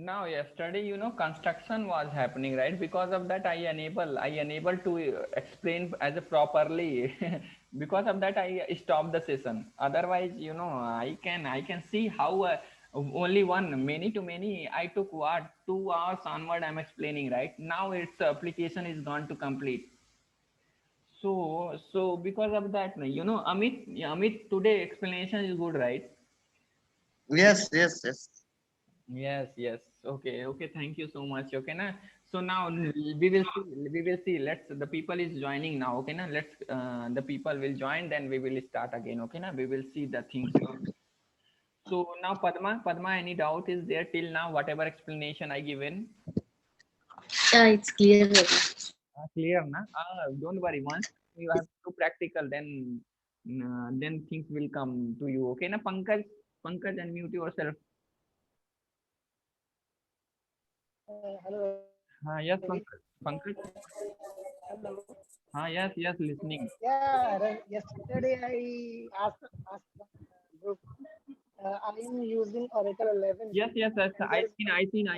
Now yesterday, construction was happening, right? Because of that, I unable to explain as a properly. Because of that, I stopped the session. Otherwise, I can see how only one many to many. I took what 2 hours onward. I'm explaining right now. Its application is gone to complete. So because of that, Amit, today explanation is good, right? Yes, yes, yes. Yes, yes. Okay, okay. Thank you so much. Okay, na. So now we will see. We will see. Let's. The people is joining now. Okay, na. Let's. The people will join. Then we will start again. Okay, na. We will see the things. So now, Padma, any doubt is there till now? Whatever explanation I given. Yeah, it's clear, Ravi. Clear, na? Don't worry. Once you have to practical, then things will come to you. Okay, na. Pankaj, unmute yourself. Hello, Ravi. Yes, Pankaj. Hello. Yes, yes. Listening. Yeah, yesterday I asked the group. I am using Oracle Yes, 11, yes, yes. and there is one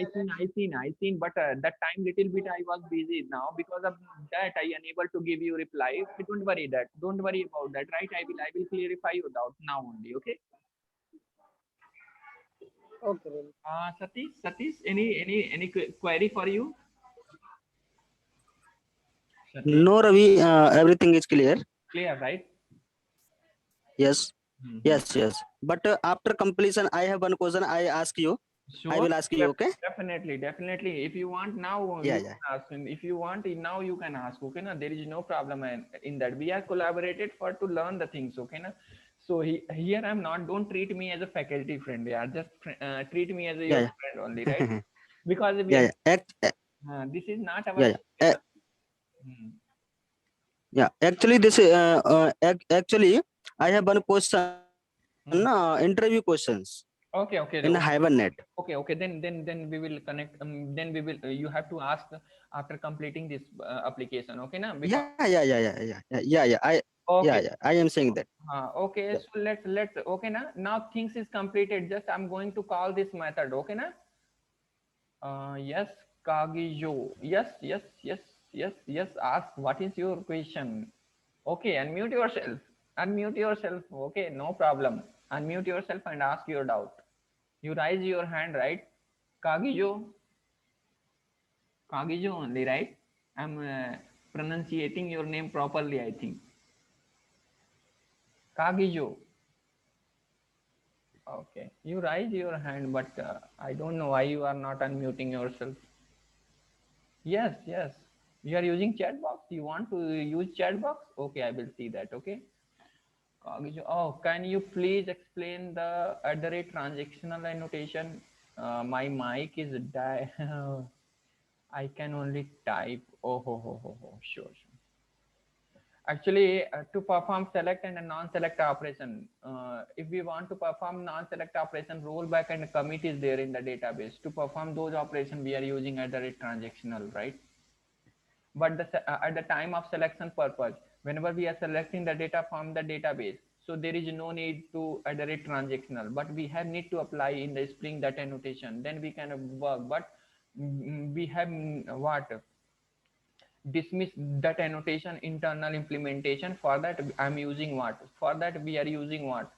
I seen. But that time little bit I was busy now because of that I unable to give you reply. Okay, don't worry that. Don't worry about that. Right? I will clarify your doubt now only. Okay. okay. Ravi. Satish, any query for you? Satish, No, Ravi, everything is clear. clear, right? Yes, Mm-hmm. yes, yes. But after completion, I have one question. I ask you. I Sure, will ask you. Okay? definitely, definitely. If you want now, Yeah, you yeah. can ask. And if you want now, you can ask. Okay, na? There is no problem in that. We are collaborated for to learn the things. Okay, na? So here I'm not. Don't treat me as a faculty friend. Yeah, just treat me as a, Yeah, your yeah. friend only, right? Because we Yeah, are. yeah. This is not our Yeah, yeah. profession. Hmm. Yeah. Actually, actually, I have one question. Hmm. Interview questions Okay, in okay, okay. HiveNet. Okay. Then we will connect. Then we will. You have to ask after completing this application. Okay, na? Because Yeah. okay. I am saying that. Okay, Yeah. so let's okay now things is completed. Just I'm going to call this method. Okay na? Yes, Kagijo. Yes. Ask what is your question? Okay, unmute yourself. Unmute yourself. Okay, no problem. Unmute yourself and ask your doubt. You raise your hand, right? Kagijo. Kagijo only, right? I'm pronunciating your name properly, I think. Kagijo. Okay, you raise your hand, but I don't know why you are not unmuting yourself. Yes. You are using chat box. You want to use chat box? Okay, I will see that. Okay. Oh, can you please explain the at the rate transactional annotation? My mic is die. I can only type. Oh, ho. Sure. Actually, to perform select and a non-select operation, if we want to perform non-select operation, rollback and commit is there in the database. To perform those operations, we are using at the rate transactional, right? But at the time of selection purpose, whenever we are selecting the data from the database, so there is no need to at the rate transactional, but we have need to apply in the Spring data annotation. Then we can work. But we have what? Dismiss that annotation internal implementation. For that I'm using what? For that we are using what?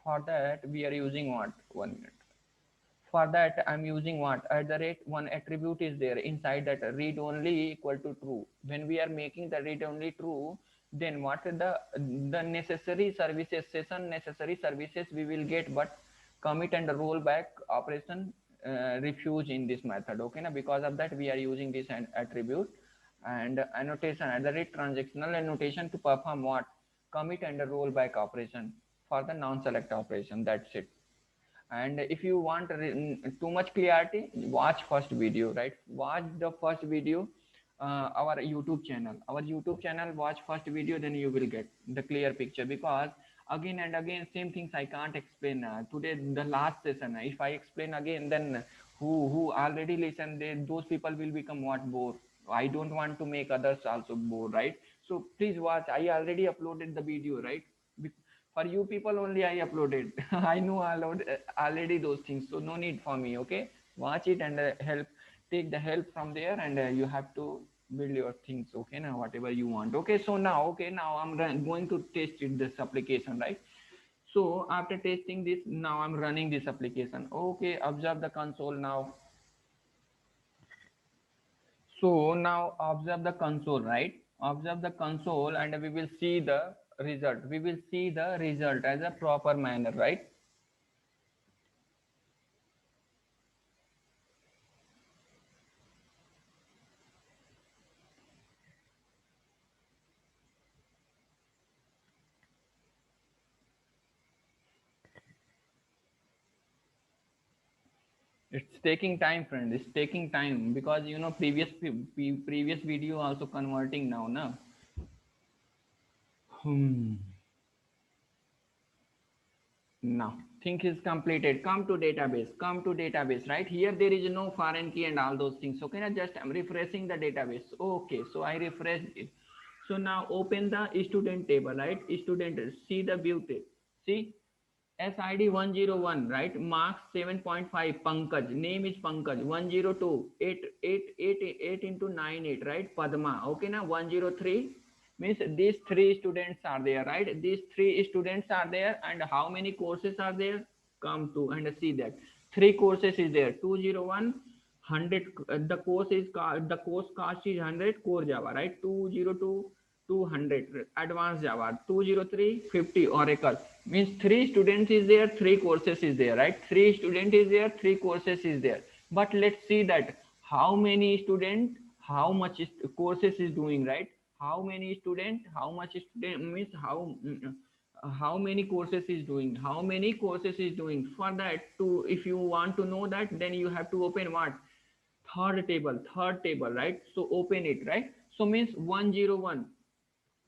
For that we are using what? 1 minute. For that I'm using what? At the rate one attribute is there inside that read only equal to true. When we are making the read only true, then what the necessary services session necessary services we will get, but commit and rollback operation refuse in this method. Okay na? Because of that we are using this attribute and annotation at the rate transactional annotation to perform what? Commit and rollback operation for the non-select operation. That's it. And if you want too much clarity, watch first video, right? Watch the first video, our youtube channel. Watch first video, then you will get the clear picture. Because again and again same things I can't explain. Today the last session, if I explain again, then who already listened, those people will become what? Bored. I don't want to make others also bored, right? So please watch. I already uploaded the video, right? For you people only I uploaded. I know already those things, so no need for me. Okay, watch it and take the help from there, and you have to build your things, okay now, whatever you want. Okay, so now, okay, now I'm going to test it, this application, right? So after testing this, now I'm running this application. Okay, observe the console now. So now observe the console, right? Observe the console and we will see the result. We will see the result as a proper manner, right? It's taking time, friend. It's taking time because you know previous video also converting now, na. Now think is completed. Come to database. Come to database. Right here there is no foreign key and all those things. Okay, now just I'm refreshing the database. Okay, so I refreshed it. So now open the student table. Right, student. See the view table. See SID 101, right? Marks 7.5. Pankaj. Name is Pankaj. 102. 8 into 98, right? Padma. Okay, now 103 means these three students are there, right? These three students are there, and how many courses are there? Come to and see that three courses is there. 201 100. The course is the course cost is 100 core Java, right? 202 200 advanced Java, 203 50 Oracle. Means three students is there, three courses is there, right? Three student is there, three courses is there. But let's see that how many student, how much courses is doing, right? How many student, how much student means how many courses is doing, how many courses is doing. For that, to if you want to know that, then you have to open what? Third table, right? So open it, right? So means 101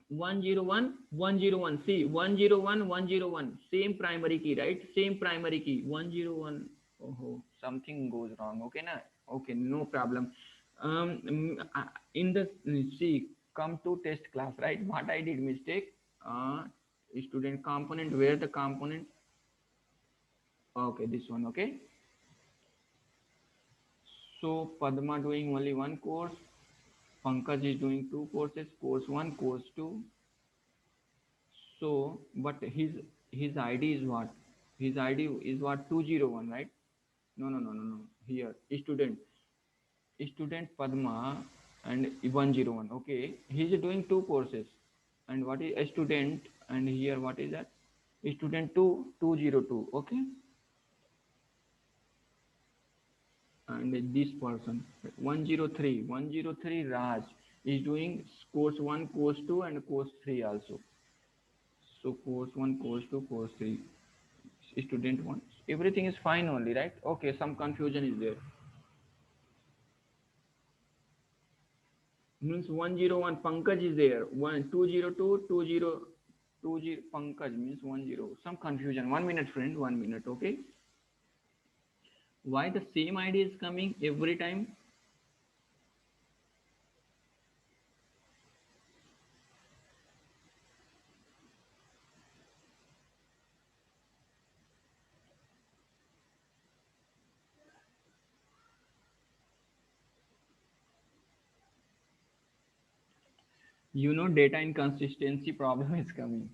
101 101. See 101 101, same primary key, right? Same primary key 101. Oh, something goes wrong. Okay na? Okay, no problem. In the see, come to test class, right? What I did mistake, student component, where the component? Okay, this one. Okay, so Padma doing only one course, Pankaj is doing two courses, course 1, course 2. So, but his ID is what? His ID is what? 201, right? No, no, no, no, no. Here, student Padma and 101. Okay, he is doing two courses. And what is a student? And here, what is that? Student 2 202. Okay, and this person 103 Raj is doing course 1, course 2, and course 3 also. So course 1, course 2, course 3, student 1, everything is fine only, right? Okay, some confusion is there. Means 101 Pankaj is there, 202 20 Pankaj means 10, some confusion. 1 minute, friend, 1 minute. Okay, why the same ID is coming every time? You know, data inconsistency problem is coming.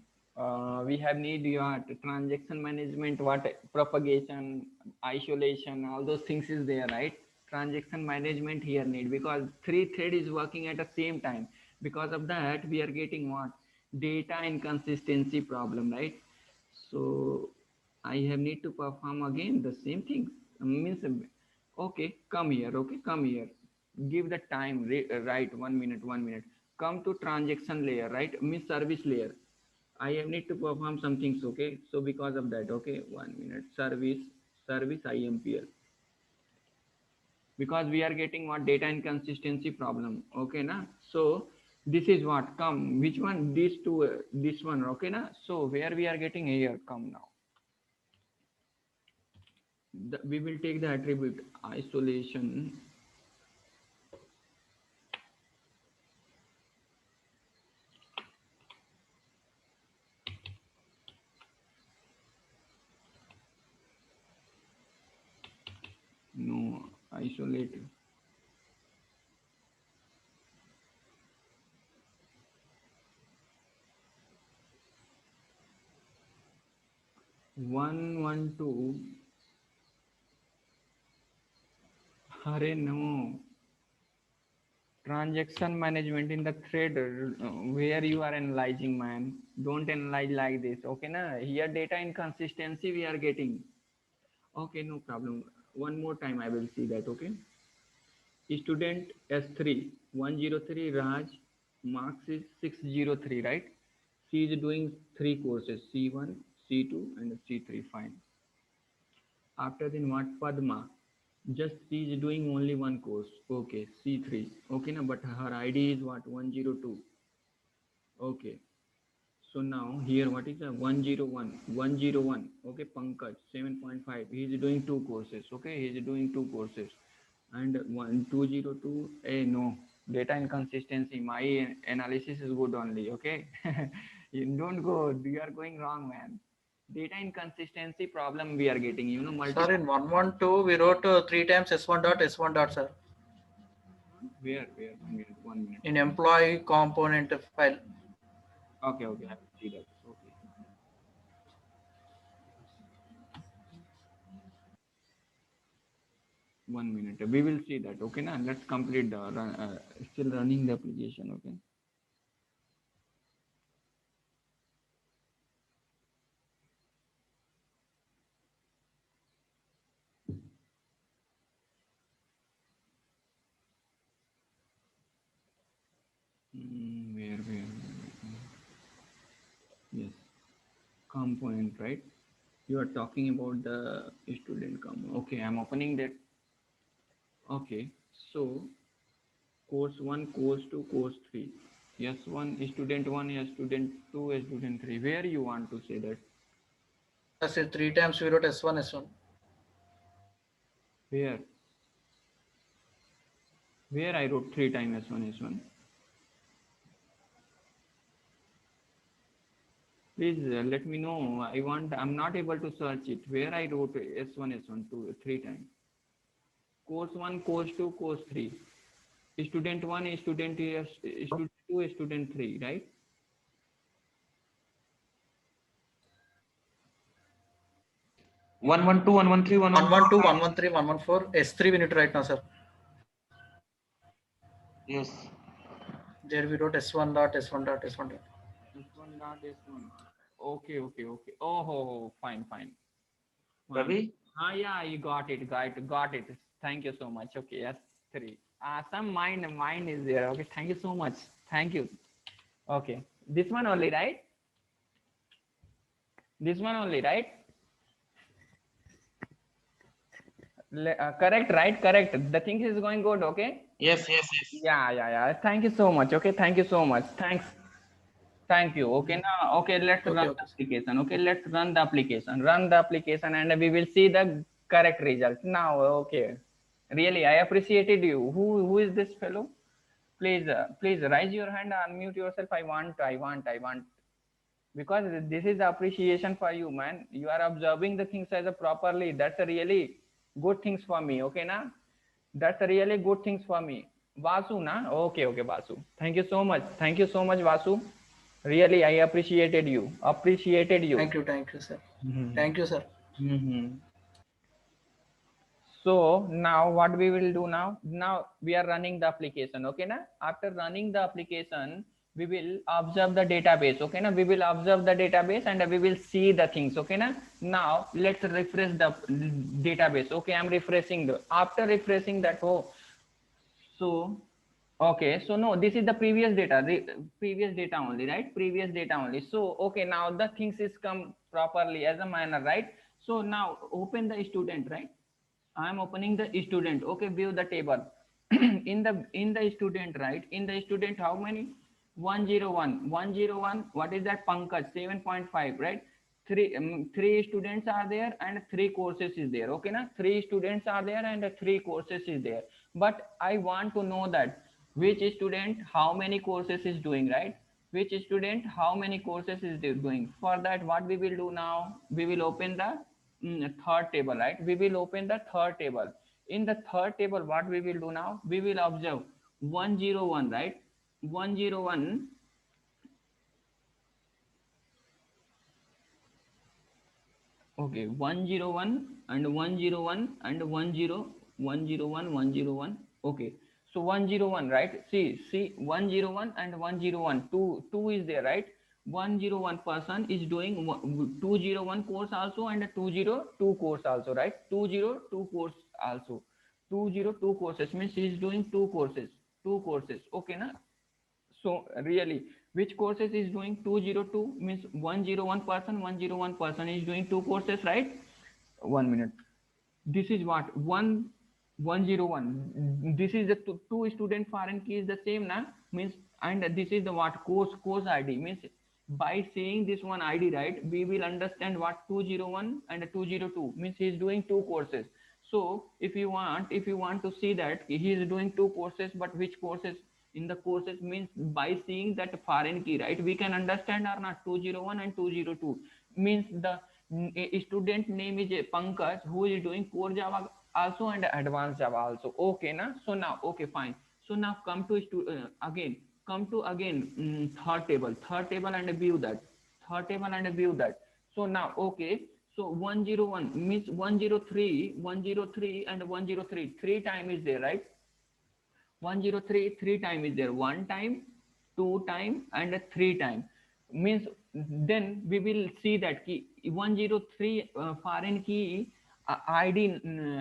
We have need your transaction management, what propagation, isolation, all those things is there, right? Transaction management here need, because three thread is working at the same time. Because of that, we are getting what? Data inconsistency problem, right? So I have need to perform again the same thing. Means okay, come here. Okay, come here. Give the time, right? 1 minute, 1 minute. Come to transaction layer, right? Means service layer. I have need to perform some things. Okay, so because of that, okay, 1 minute. Service IMPL, because we are getting what? Data inconsistency problem. Okay na? So this is what come, which one? These two, this one. Okay na? So where we are getting here, come now, we will take the attribute isolation. No, isolate. One two. Hare no. Transaction management in the thread where you are analyzing, man. Don't analyze like this. Okay, na? Here data inconsistency we are getting. Okay, no problem. One more time I will see that. Okay. Student S3 103 Raj, marks is 603, right? She is doing three courses, C1, C2, and C3. Fine. After then, what Padma? Just she is doing only one course. Okay, C3. Okay, na, but her ID is what? 102. Okay. So now here, what is the 101? 101. Okay, Pankaj 7.5. He is doing two courses. Okay, he is doing two courses. And 1202. No, data inconsistency. My analysis is good only. Okay, you don't go. You are going wrong, man. Data inconsistency problem we are getting. You know, Sir, in 112 we wrote 3 times S1 dot S1 dot, sir. Where? 1 minute. 1 minute. In employee component file. Okay, I will see that. Okay. One minute. We will see that. Okay, now let's complete the still running the application. Okay. Where? Yes, component, right? You are talking about the student component. Okay, I'm opening that. Okay, so course 1, course 2, course 3. Yes, student 1, yes, student 2, yes, student 3. Where you want to say that? I said 3 times we wrote S1 S1. Where? Where I wrote 3 times S1 S1? Please let me know. I'm not able to search it. Where I wrote S1 S1 2 3 times. Course 1, course 2, course 3. Student 1, student 2, student 3, right? 112, 113, 112, 113, 114. S3 we need to write now, sir. Yes. There we wrote S1 dot S1 dot S1 dot. S1 dot S1. Okay. Oh, fine. Ravi? Yeah, you got it. Thank you so much. Okay, S3. Some mine is there. Okay, thank you so much. Thank you. Okay, this one only, right? This one only, right? Correct, right? Correct. The thing is going good. Okay. Yes. Yeah. Thank you so much. Okay, thank you so much. Thank you. Okay, now, okay, let's run the application. Okay, let's run the application. Run the application and we will see the correct result. Now, okay. Really, I appreciated you. Who is this fellow? Please raise your hand, unmute yourself. I want. Because this is the appreciation for you, man. You are observing the things as a properly. That's a really good things for me. Okay, na? That's a really good things for me. Vasu, na? Okay, Vasu. Thank you so much, Vasu. Really, I appreciated you. Thank you, sir. Thank you, sir. So now what we will do now? Now we are running the application. Okay, na? After running the application, we will observe the database. Okay, na? We will observe the database and we will see the things. Okay, na? Now let's refresh the database. Okay, I'm refreshing after refreshing that. So okay, so no, this is the previous data only, right? Previous data only. So okay, now the things is come properly as a manner, right? So now open the student, right? I am opening the student. Okay, view the table. in the student, right? In the student, how many? 101. What is that? Pankaj 7.5, right? Three students are there and three courses is there. Okay, na? Three students are there and three courses is there. But I want to know that which student how many courses is doing, right? Which student how many courses is doing. For that, what we will do now? We will open the third table, right? We will open the third table. In the third table, what we will do now? We will observe 101, right? 101. Okay, 101 and 101 and 101, 101. Okay, so 101, right? See 101 and 101. Two is there, right? 101 person is doing 201 course also and a 202 course also, right? 202 course also. 202 courses means he is doing two courses. Okay, na? So really, which courses is doing 202 means 101 person, 101 person is doing two courses, right? 1 minute. This is what 101. This is the two student foreign key is the same, na? Means, and this is the what course ID means. By seeing this one ID, right, we will understand what 201 and 202 means he is doing two courses. So if you want to see that he is doing two courses, but which courses in the courses means by seeing that foreign key, right, we can understand or not 201 and 202 means the student name is Pankaj who is doing core Java also and advanced Java also. Okay, na? So now, okay, fine. So now come to again third table and view that. So now, okay, so 101 means 103 and 103 three time is there, right? 103 three time is there, one time, two time and three time means. Then we will see that key 103 foreign key ID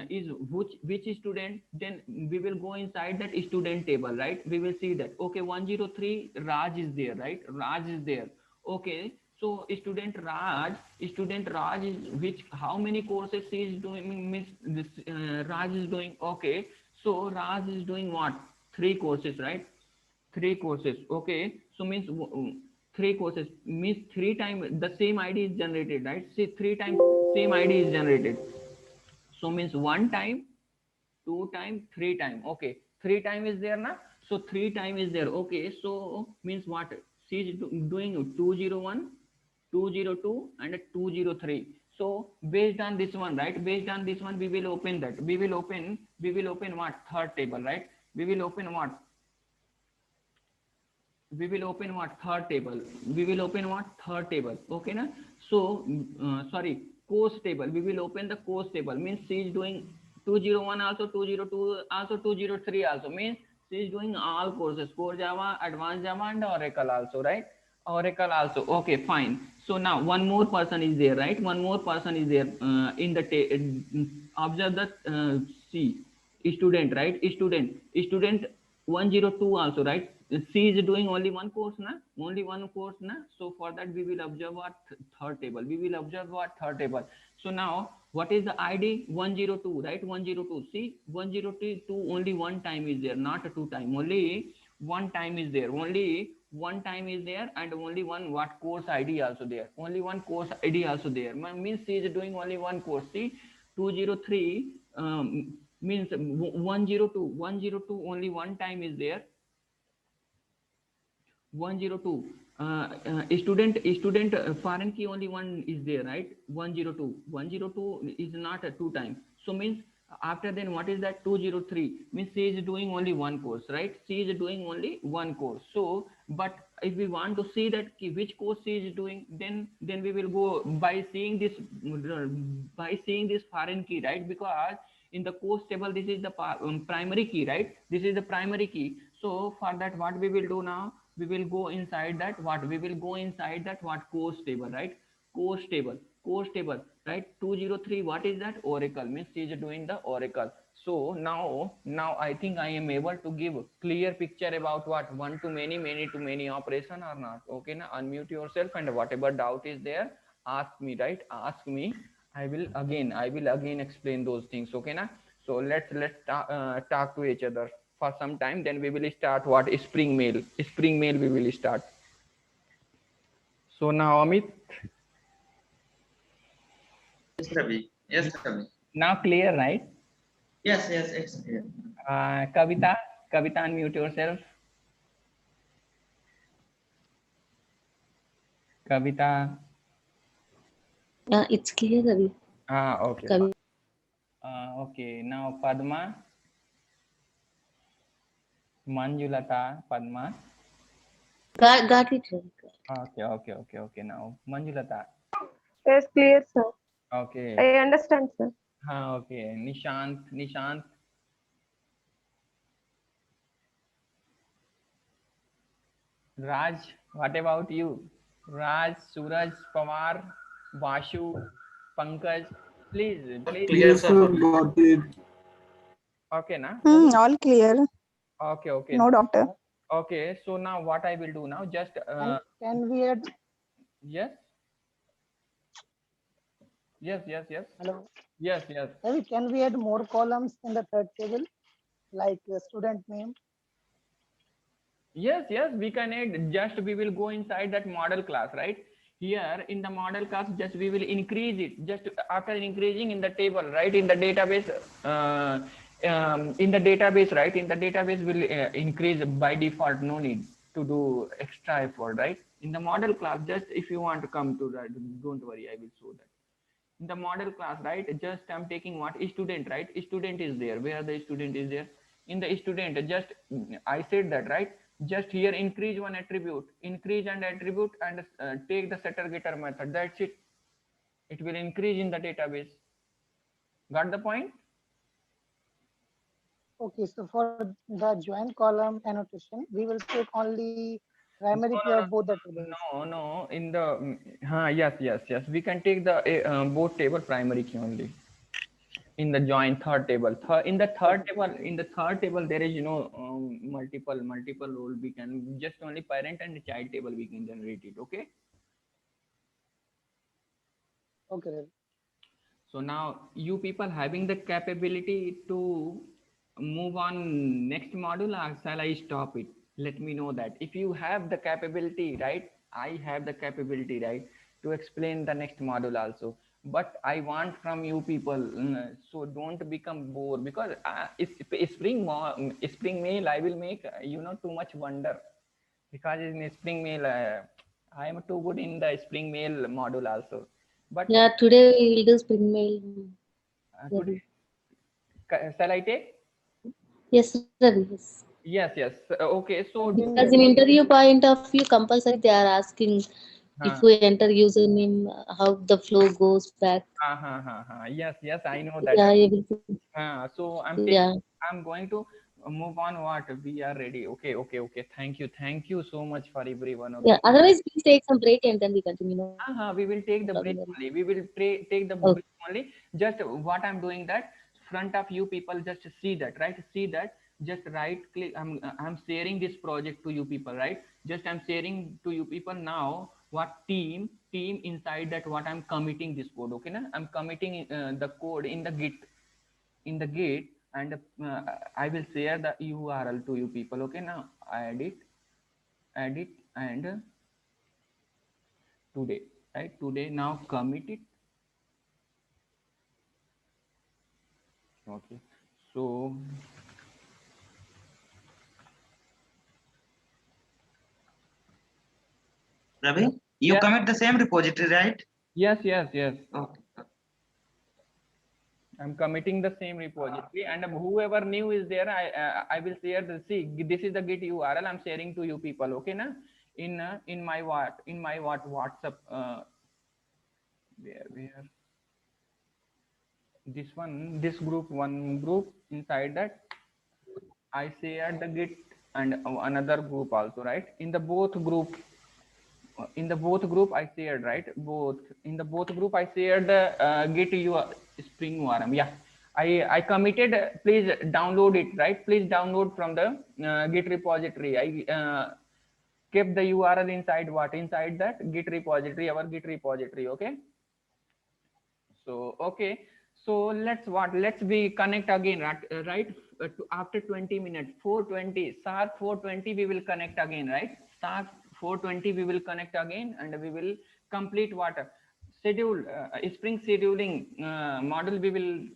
is which student. Then we will go inside that student table, right? We will see that, okay, 103 Raj is there, right? Raj is there. Okay, so student Raj is which, how many courses he is doing means this Raj is doing. Okay, so Raj is doing what? Three courses, right? Three courses. Okay, so means three courses means three times the same ID is generated, right? See, three times same ID is generated. So means one time, two time, three time. Okay, three time is there, na? So three time is there. Okay, so means what? She is doing 201, 202 and 203. So based on this one, right? Based on this one, we will open that. We will open what? Third table, right? We will open what? Third table. Okay, na? So sorry, course table. We will open the course table means she is doing 201 also, 202 also, 203 also means she is doing all courses, core Java, advanced Java and Oracle also, right? Oracle also. Okay, fine. So now one more person is there, right? One more person is there in the observe that C student, right? Student 102 also, right? C is doing only one course, na? Only one course, na? So for that we will observe what? Third table. So now what is the ID? 102, right? 102. See, 102 only one time is there, not a two time. Only one time is there. And only one what course ID also there. Only one course ID also there. Means she is doing only one course. See, 203 means 102 only one time is there. 102 student foreign key only one is there, right? 102 is not a two time. So means after then what is that? 203 means she is doing only one course, right? She is doing only one course. So but if we want to see that which course she is doing, then we will go by seeing this foreign key, right? Because in the course table this is the primary key, right? This is the primary key. So for that what we will do now? We will go inside that what? Course table, right? Course table, right? 203, what is that? Oracle means she is doing the Oracle. So now I think I am able to give clear picture about what? One to many, many to many operation or not. Okay, now unmute yourself and whatever doubt is there, ask me, right? Ask me. I will again explain those things. Okay, na? So let's talk to each other for some time. Then we will start what? Spring mail we will start. So now Amit, Yes, Ravi. now clear, right? Yes, it's clear. Kavita, unmute yourself. Kavita. It's clear, Ravi. Okay. Kavi. Okay, now Padma, Manjulata, Padma. Got it, Ravi. Okay. Now Manjulata. Yes, clear, sir. Okay. I understand, sir. Okay. Nishant. Raj, what about you? Raj, Suraj, Pawar, Vashu, Pankaj. Please. Clear, Yes, sir, sir, for me. got it. Okay, na? All clear. Okay. No doctor. Okay, so now what I will do now, just And can we add, yes. hello, Yes. Ravi, can we add more columns in the third table, like student name? Yes, we can add. Just we will go inside that model class, right? Here in the model class, just we will increase it. Just after increasing in the table, right? In the database, right? In the database will increase by default. No need to do extra effort, right? In the model class, just if you want to come to that, don't worry, I will show that. In the model class, right? Just I'm taking what student, right? Student is there. Where the student is there? In the student, just I said that, right? Just here increase one attribute, increase and attribute, and take the setter getter method. That's it. It will increase in the database. Got the point? Okay, so for the join column annotation, we will take only primary key of both the tables. No. In the yes. We can take the both table primary key only. In the join third table, in the third table there is multiple role. We can just only parent and child table we can generate it. Okay, Okay, Ravi. so now you people having the capability to move on next module, or shall I stop it? Let me know that if you have the capability, right? I have the capability, right, to explain the next module also. But I want from you people, so don't become bored, because spring mail I will make too much wonder, because in spring mail I am too good in the spring mail module also. But Yeah, today we will do spring mail. today, Ravi. shall I take? Yes, Ravi. Yes. Yes. Okay, so Because in interview point of view, compulsory they are asking if uh, we enter username, how the flow goes back. yes, I know that. Yeah, everything. So Yeah. I'm going to move on. What we are ready. Okay. Thank you so much for everyone. Yeah. Okay. Otherwise, please take some break and then we continue. No We will take the problem, break Ravi. only. We will take the Okay. break only. Just what I'm doing that front of you people, just see that, right? See that. Just right click. I'm sharing this project to you people, right? Just I'm sharing to you people now. What team inside that, what I'm committing this code. Okay, na? I'm committing the code in the gate, and I will share the URL to you people. Okay, now add it, and today, right? Today now commit it. Okay, so Ravi, you yeah, commit the same repository, right? yes. Okay. I'm committing the same repository, and whoever new is there, I will share the, see, this is the git URL I'm sharing to you people. Okay, na? In my WhatsApp, where this one group, inside that I shared the git, and another group also, right? In the both group I shared, right? In the both group I shared the git spring orm. Yeah, I committed. Please download it, right? Please download from the git repository. I kept the URL inside that git repository, our git repository. Okay, so okay, so let's be connect again, right? After 20 minutes, 4:20, sharp 4:20 we will connect again, right? Sharp 4:20 we will connect again, and we will complete what schedule, spring scheduling model. We will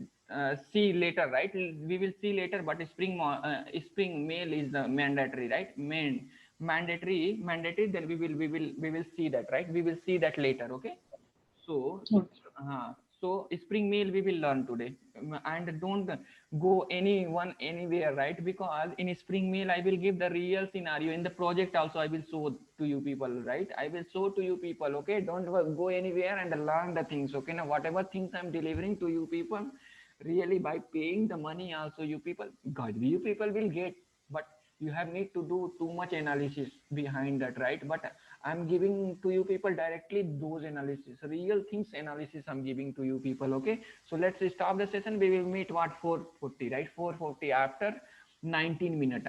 see later, right? We will see later, but spring mail is the mandatory, right? Mandatory, then we will see that, right? We will see that later. Okay, so Okay. So Spring Mail we will learn today. And don't go anywhere, right? Because in Spring Mail I will give the real scenario. In the project also I will show to you people, right? I will show to you people, okay? Don't go anywhere and learn the things, okay? Now whatever things I'm delivering to you people, really by paying the money also you people, God, you people will get, but you have need to do too much analysis behind that, right? But I'm giving to you people directly those analysis, real things analysis I'm giving to you people, okay? So let's stop the session. We will meet what 4:40, right? 4:40 after 19 minutes.